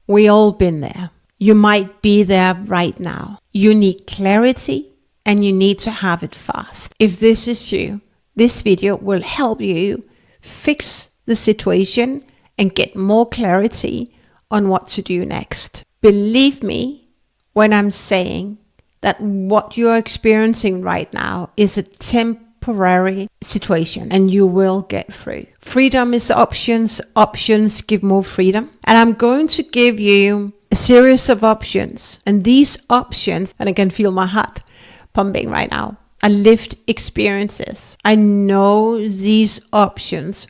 We all been there. You might be there right now. You need clarity and you need to have it fast. If this is you, this video will help you fix the situation and get more clarity on what to do next. Believe me when I'm saying that what you're experiencing right now is a temporary situation and you will get through. Freedom is options. Options give more freedom. And I'm going to give you a series of options. And these options, and I can feel my heart pumping right now, are lived experiences. I know these options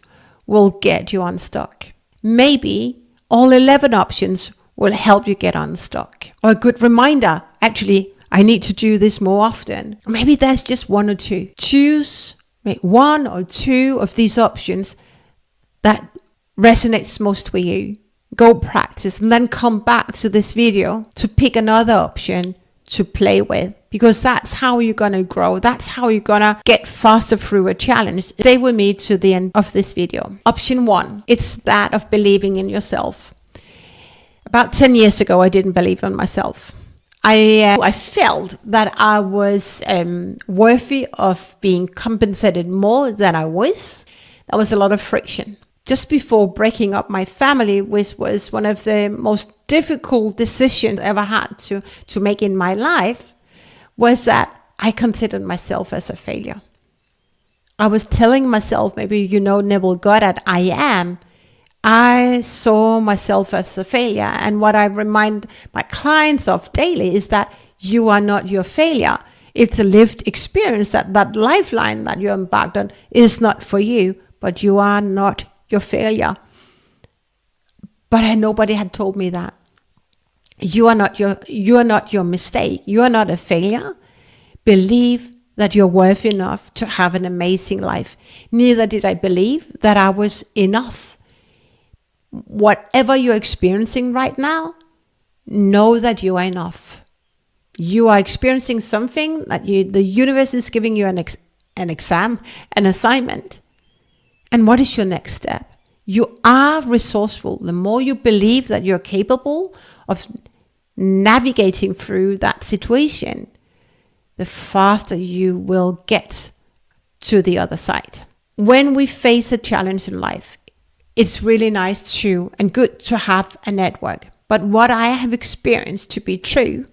will get you unstuck. Maybe all 11 options will help you get unstuck. Or a good reminder, actually, I need to do this more often. Maybe there's just one or two. Choose one or two of these options that resonates most for you. Go practice and then come back to this video to pick another option to play with, because that's how you're going to grow. That's how you're going to get faster through a challenge. Stay with me to the end of this video. Option 1, it's that of believing in yourself. About 10 years ago, I didn't believe in myself. I felt that I was worthy of being compensated more than I was. There was a lot of friction. Just before breaking up my family, which was one of the most difficult decisions I ever had to make in my life, was that I considered myself as a failure. I was telling myself, maybe Neville Goddard, I saw myself as a failure. And what I remind my clients of daily is that you are not your failure. It's a lived experience, that lifeline that you embarked on is not for you, but you are not your failure. But nobody had told me that. You are not your mistake. You are not a failure. Believe that you're worthy enough to have an amazing life. Neither did I believe that I was enough. Whatever you're experiencing right now, know that you are enough. You are experiencing something that the universe is giving you an exam, an assignment. And what is your next step? You are resourceful. The more you believe that you're capable of navigating through that situation, the faster you will get to the other side. When we face a challenge in life, it's really nice and good to have a network. But what I have experienced to be true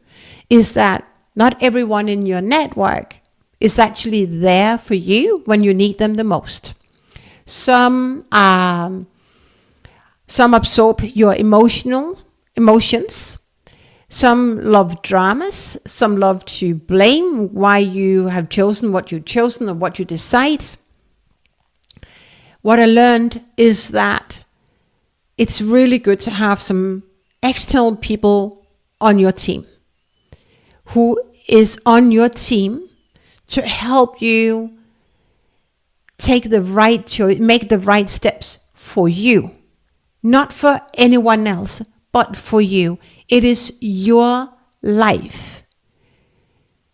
is that not everyone in your network is actually there for you when you need them the most. Some absorb your emotions. Some love dramas. Some love to blame why you have chosen what you've chosen or what you decide. What I learned is that it's really good to have some external people on your team who is on your team to help you take the right choice, make the right steps for you, not for anyone else, but for you. It is your life.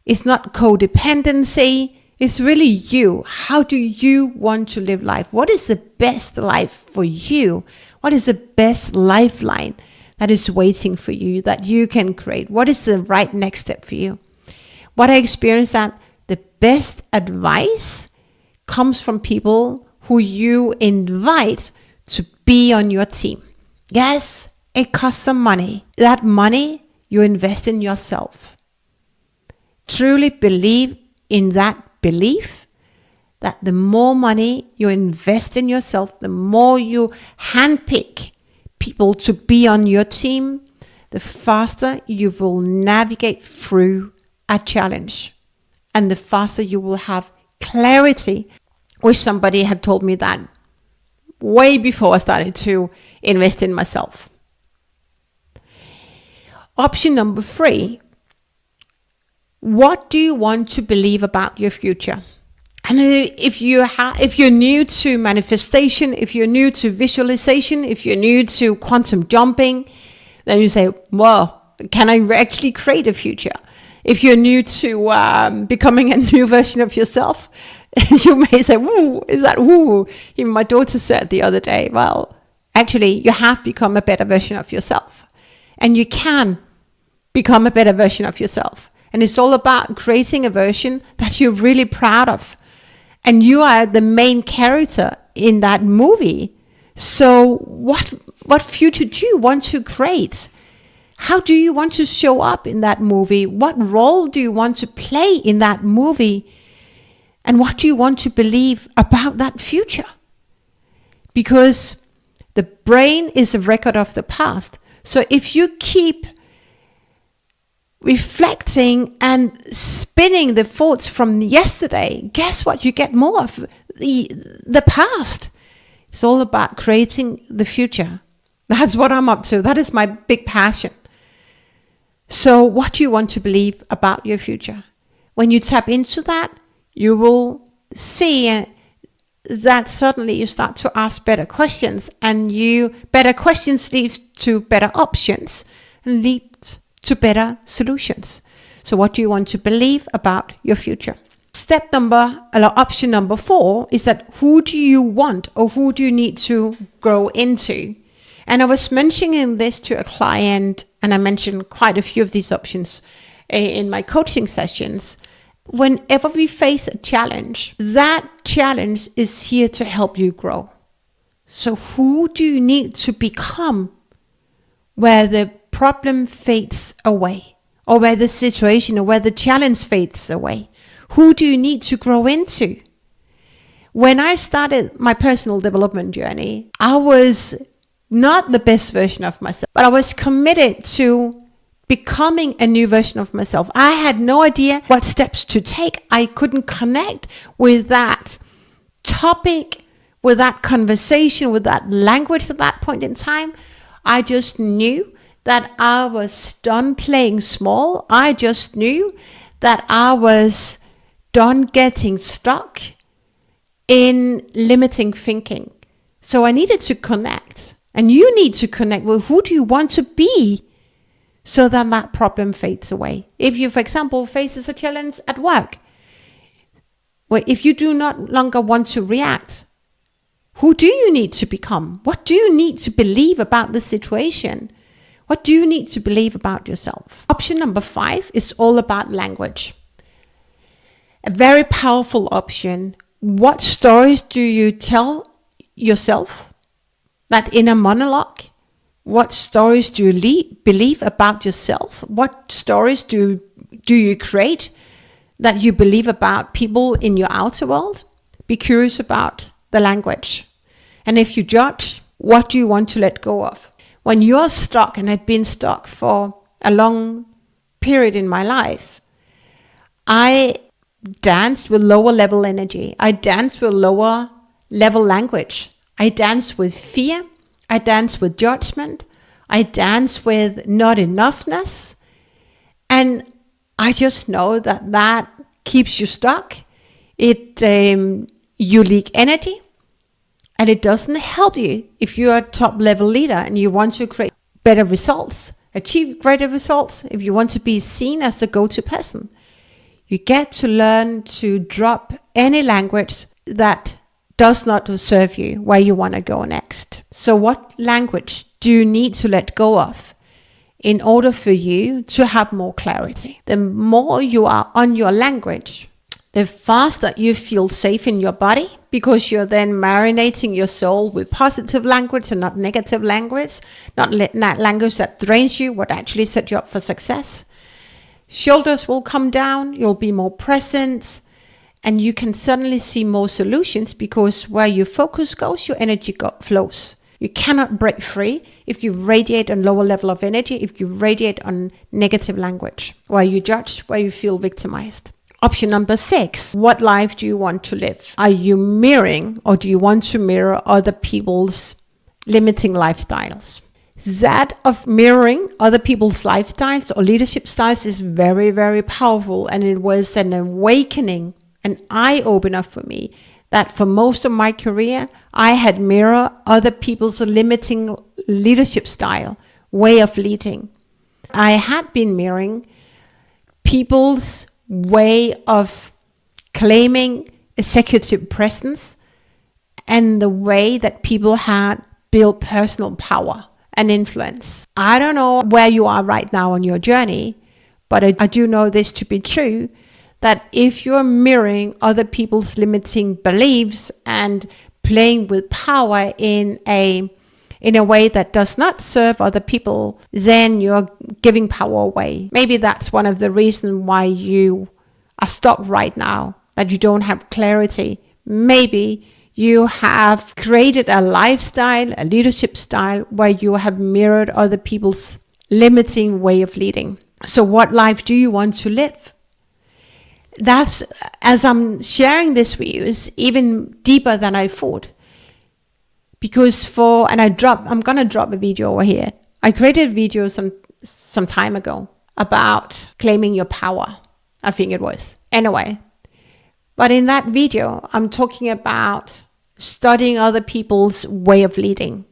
It's not codependency. It's really you. How do you want to live life? What is the best life for you? What is the best lifeline that is waiting for you that you can create? What is the right next step for you? What I experienced that the best advice comes from people who you invite to be on your team. Yes, it costs some money. That money you invest in yourself. Truly believe in that belief that the more money you invest in yourself, the more you handpick people to be on your team, the faster you will navigate through a challenge and the faster you will have clarity. Wish somebody had told me that way before I started to invest in myself. Option number 3. What do you want to believe about your future? And if you're new to manifestation, if you're new to visualization, if you're new to quantum jumping, then you say, well, can I actually create a future? If you're new to becoming a new version of yourself, you may say, woo, is that woo? Even my daughter said the other day, well, actually, you have become a better version of yourself. and you can become a better version of yourself. And it's all about creating a version that you're really proud of. And you are the main character in that movie. So what future do you want to create? How do you want to show up in that movie? What role do you want to play in that movie? And what do you want to believe about that future? Because the brain is a record of the past. So if you keep reflecting and spinning the thoughts from yesterday, guess what? You get more of the past. It's all about creating the future. That's what I'm up to. That is my big passion. So what do you want to believe about your future? When you tap into that, you will see that suddenly you start to ask better questions, and better questions lead to better options and lead to better solutions. So what do you want to believe about your future? Option number 4 is that who do you want, or who do you need to grow into? And I was mentioning this to a client, and I mentioned quite a few of these options in my coaching sessions. Whenever we face a challenge, that challenge is here to help you grow. So who do you need to become where the problem fades away, or where the situation or where the challenge fades away? Who do you need to grow into? When I started my personal development journey, I was not the best version of myself, but I was committed to becoming a new version of myself. I had no idea what steps to take. I couldn't connect with that topic, with that conversation, with that language at that point in time. I just knew that I was done playing small. I just knew that I was done getting stuck in limiting thinking. So I needed to connect. And you need to connect with who do you want to be, so then that problem fades away. If you, for example, faces a challenge at work, where if you do not longer want to react, who do you need to become? What do you need to believe about the situation? What do you need to believe about yourself? Option number 5 is all about language. A very powerful option. What stories do you tell yourself? That inner monologue. What stories do you believe about yourself? What stories do you create that you believe about people in your outer world? Be curious about the language. And if you judge, what do you want to let go of? When you're stuck, and I've been stuck for a long period in my life, I danced with lower level energy. I danced with lower level language. I dance with fear. I dance with judgment. I dance with not enoughness. And I just know that keeps you stuck. You leak energy. And it doesn't help you if you're a top level leader and you want to create better results, achieve greater results, if you want to be seen as the go-to person. You get to learn to drop any language that does not serve you where you want to go next. So what language do you need to let go of in order for you to have more clarity? The more you are on your language, the faster you feel safe in your body, because you're then marinating your soul with positive language and not negative language, not language that drains you, what actually set you up for success. Shoulders will come down, you'll be more present, and you can suddenly see more solutions, because where your focus goes, your energy flows. You cannot break free if you radiate on lower level of energy, if you radiate on negative language, where you judge, where you feel victimized. Option number 6, what life do you want to live? Are you mirroring, or do you want to mirror other people's limiting lifestyles? That of mirroring other people's lifestyles or leadership styles is very, very powerful. And it was an awakening, an eye-opener for me, that for most of my career, I had mirrored other people's limiting leadership style, way of leading. I had been mirroring people's way of claiming executive presence and the way that people had built personal power and influence. I don't know where you are right now on your journey, but I do know this to be true, that if you're mirroring other people's limiting beliefs and playing with power in a way that does not serve other people, then you're giving power away. Maybe that's one of the reasons why you are stuck right now, that you don't have clarity. Maybe you have created a lifestyle, a leadership style, where you have mirrored other people's limiting way of leading. So what life do you want to live? That's, as I'm sharing this with you, is even deeper than I thought. Because I'm gonna drop a video over here. I created a video some time ago about claiming your power, I think it was. Anyway, but in that video, I'm talking about studying other people's way of leading.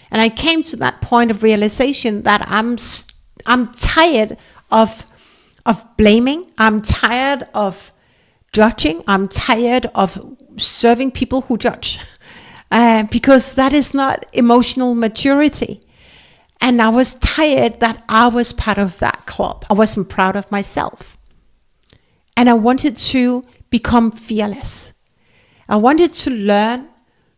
And I came to that point of realization that I'm tired of blaming. I'm tired of judging. I'm tired of serving people who judge. Because that is not emotional maturity. And I was tired that I was part of that club. I wasn't proud of myself. And I wanted to become fearless. I wanted to learn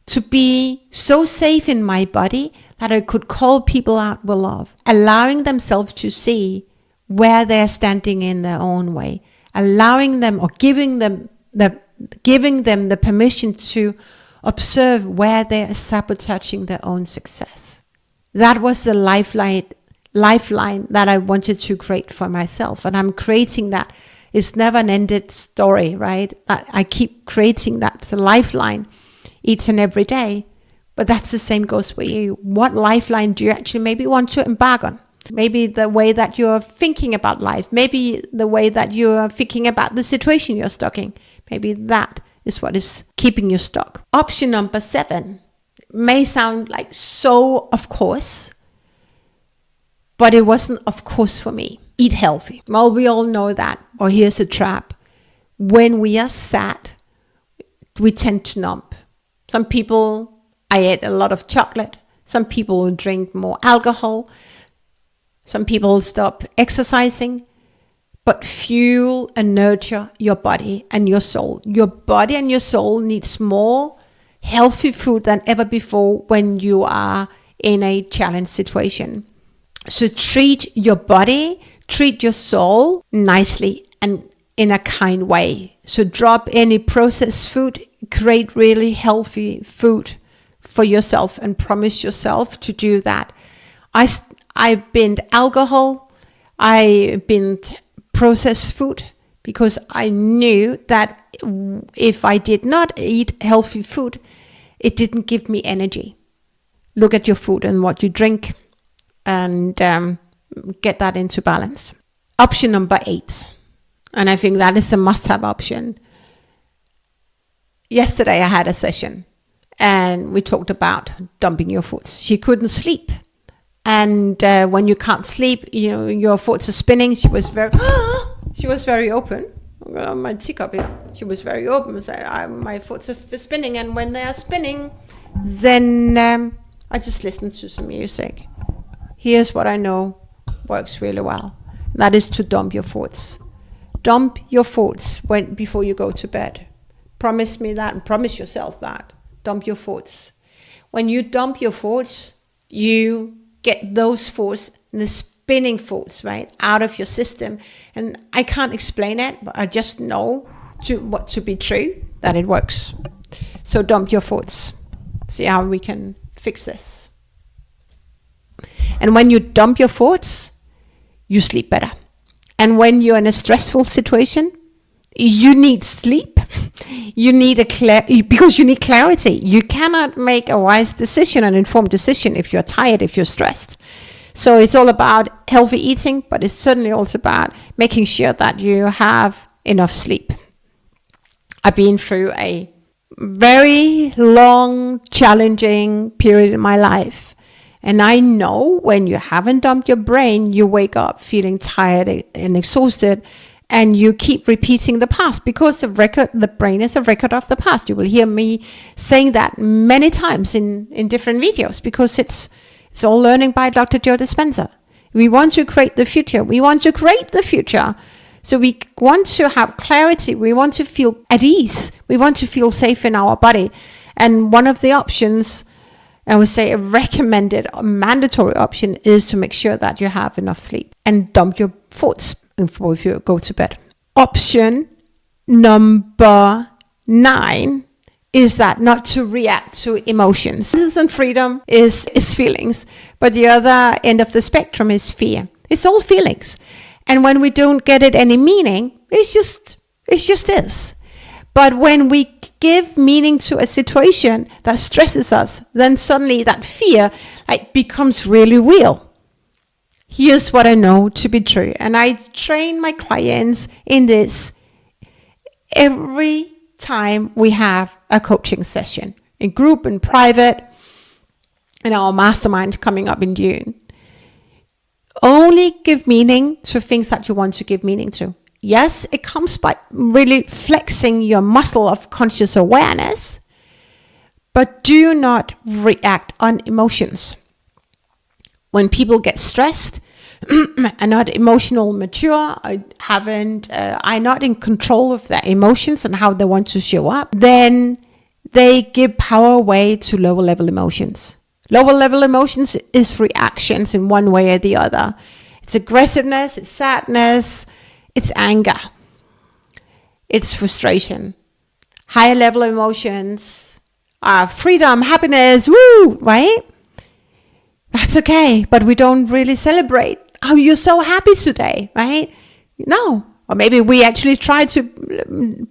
to be so safe in my body that I could call people out with love, allowing themselves to see where they're standing in their own way, allowing them or giving them the permission to observe where they are sabotaging their own success. That was the lifeline that I wanted to create for myself. And I'm creating that. It's never an ended story, right? I keep creating that lifeline each and every day. But that's the same goes for you. What lifeline do you actually maybe want to embark on? Maybe the way that you're thinking about life. Maybe the way that you're thinking about the situation you're stuck in. Maybe that is what is keeping you stuck. Option number 7 may sound like so of course, but it wasn't of course for me. Eat healthy. Well, we all know that. Or here's a trap. When we are sad, we tend to numb. Some people, I ate a lot of chocolate. Some people drink more alcohol. Some people stop exercising. But fuel and nurture your body and your soul. Your body and your soul needs more healthy food than ever before when you are in a challenge situation. So treat your body, treat your soul nicely and in a kind way. So drop any processed food, create really healthy food for yourself and promise yourself to do that. I binned alcohol, I binned processed food because I knew that if I did not eat healthy food, it didn't give me energy. Look at your food and what you drink and get that into balance. Option number 8, and I think that is a must-have option. Yesterday I had a session and we talked about dumping your thoughts. She couldn't sleep. And when you can't sleep, you know, your thoughts are spinning. She was very open. I'm going on my teacup here. She was very open. So my thoughts are spinning. And when they are spinning, then I just listened to some music. Here's what I know works really well. That is to dump your thoughts. Dump your thoughts before you go to bed. Promise me that and promise yourself that. Dump your thoughts. When you dump your thoughts, you get those thoughts, the spinning thoughts, right, out of your system. And I can't explain it, but I just know what to be true, that it works. So dump your thoughts. See how we can fix this. And when you dump your thoughts, you sleep better. And when you're in a stressful situation, you need sleep. You need because you need clarity. You cannot make a wise decision, an informed decision, if you're tired, if you're stressed. So it's all about healthy eating, but it's certainly also about making sure that you have enough sleep. I've been through a very long, challenging period in my life. And I know when you haven't dumped your brain, you wake up feeling tired and exhausted, and you keep repeating the past because the brain is a record of the past. You will hear me saying that many times in different videos because It's all learning by Dr. Joe Dispenza. We want to create the future. We want to create the future. So we want to have clarity. We want to feel at ease. We want to feel safe in our body. And one of the options, I would say a recommended or mandatory option, is to make sure that you have enough sleep and dump your thoughts before you go to bed. Option number 9 is that not to react to emotions. This and freedom is feelings, but the other end of the spectrum is fear. It's all feelings. And when we don't get it any meaning, it's just is. But when we give meaning to a situation that stresses us, then suddenly that fear becomes really real. Here's what I know to be true. And I train my clients in this every time we have a coaching session, in group, in private, in our mastermind coming up in June. Only give meaning to things that you want to give meaning to. Yes, it comes by really flexing your muscle of conscious awareness, but do not react on emotions. When people get stressed, are not emotional mature, are not in control of their emotions and how they want to show up, then they give power away to lower level emotions. Lower level emotions is reactions in one way or the other. It's aggressiveness, it's sadness, it's anger, it's frustration. Higher level emotions are freedom, happiness, woo, right? That's okay, but we don't really celebrate. Oh, you're so happy today, right? No. Or maybe we actually try to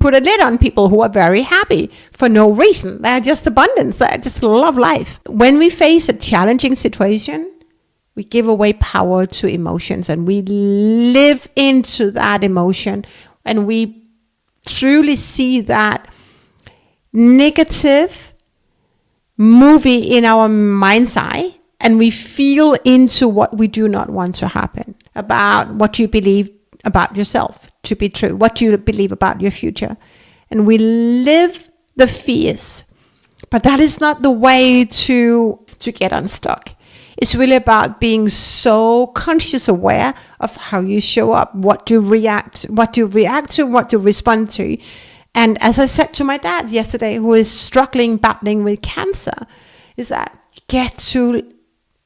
put a lid on people who are very happy for no reason. They're just abundance. They just love life. When we face a challenging situation, we give away power to emotions and we live into that emotion, and we truly see that negative movie in our mind's eye, and we feel into what we do not want to happen, about what you believe about yourself to be true, what you believe about your future. And we live the fears. But that is not the way to get unstuck. It's really about being so conscious aware of how you show up, what you react to, what you respond to. And as I said to my dad yesterday, who is battling with cancer, is that get to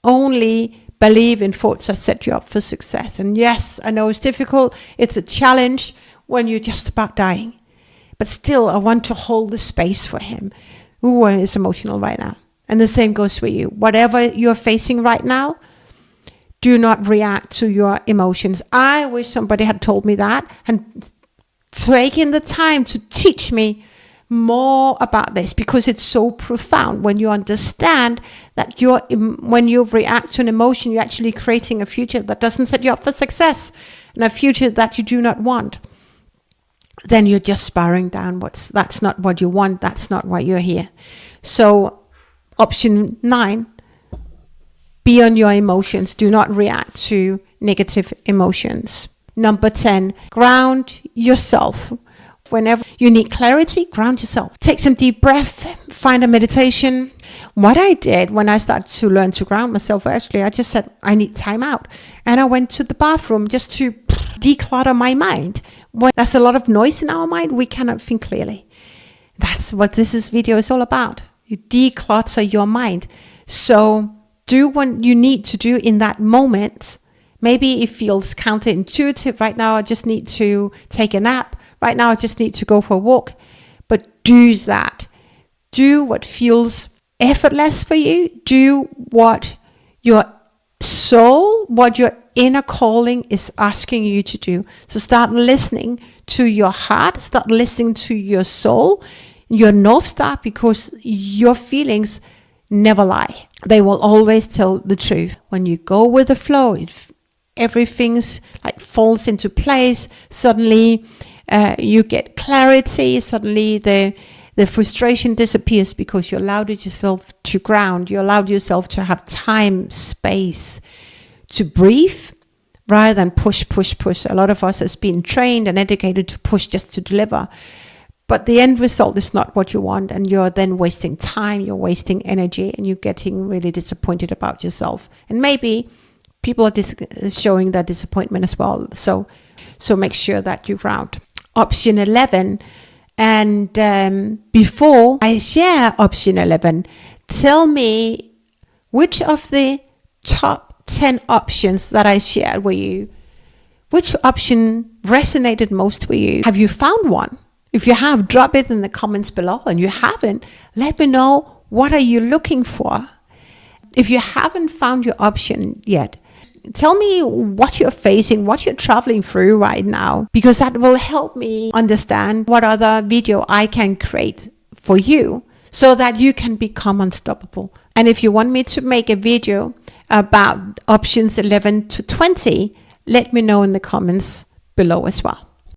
only believe in thoughts that set you up for success. And yes, I know it's difficult. It's a challenge when you're just about dying. But still, I want to hold the space for him, who is emotional right now. And the same goes for you. Whatever you're facing right now, do not react to your emotions. I wish somebody had told me that and taken the time to teach me more about this, because it's so profound. When you understand that when you react to an emotion, you're actually creating a future that doesn't set you up for success, and a future that you do not want, then you're just spiraling downwards. That's not what you want. That's not why you're here. So option 9, be on your emotions. Do not react to negative emotions. Number 10, ground yourself. Whenever you need clarity, ground yourself. Take some deep breath, find a meditation. What I did when I started to learn to ground myself, actually, I just said, I need time out. And I went to the bathroom just to declutter my mind. When there's a lot of noise in our mind, we cannot think clearly. That's what this video is all about. You declutter your mind. So do what you need to do in that moment. Maybe it feels counterintuitive. Right now, I just need to take a nap. Right now, I just need to go for a walk. But do that. Do what feels effortless for you. Do what your soul, what your inner calling is asking you to do. So start listening to your heart. Start listening to your soul, your North Star, because your feelings never lie. They will always tell the truth. When you go with the flow, everything's falls into place. Suddenly, you get clarity. Suddenly the frustration disappears because you allowed yourself to ground. You allowed yourself to have time, space to breathe rather than push. A lot of us has been trained and educated to push just to deliver. but the end result is not what you want, and you're then wasting time, you're wasting energy, and you're getting really disappointed about yourself. And maybe people are showing their disappointment as well. So make sure that you ground. Option 11. And before I share option 11, tell me which of the top 10 options that I shared with you, which option resonated most with you? Have you found one? If you have, drop it in the comments below. And you haven't, let me know, what are you looking for? If you haven't found your option yet, tell me what you're facing, what you're traveling through right now, because that will help me understand what other video I can create for you so that you can become unstoppable. And if you want me to make a video about options 11 to 20, let me know in the comments below as well.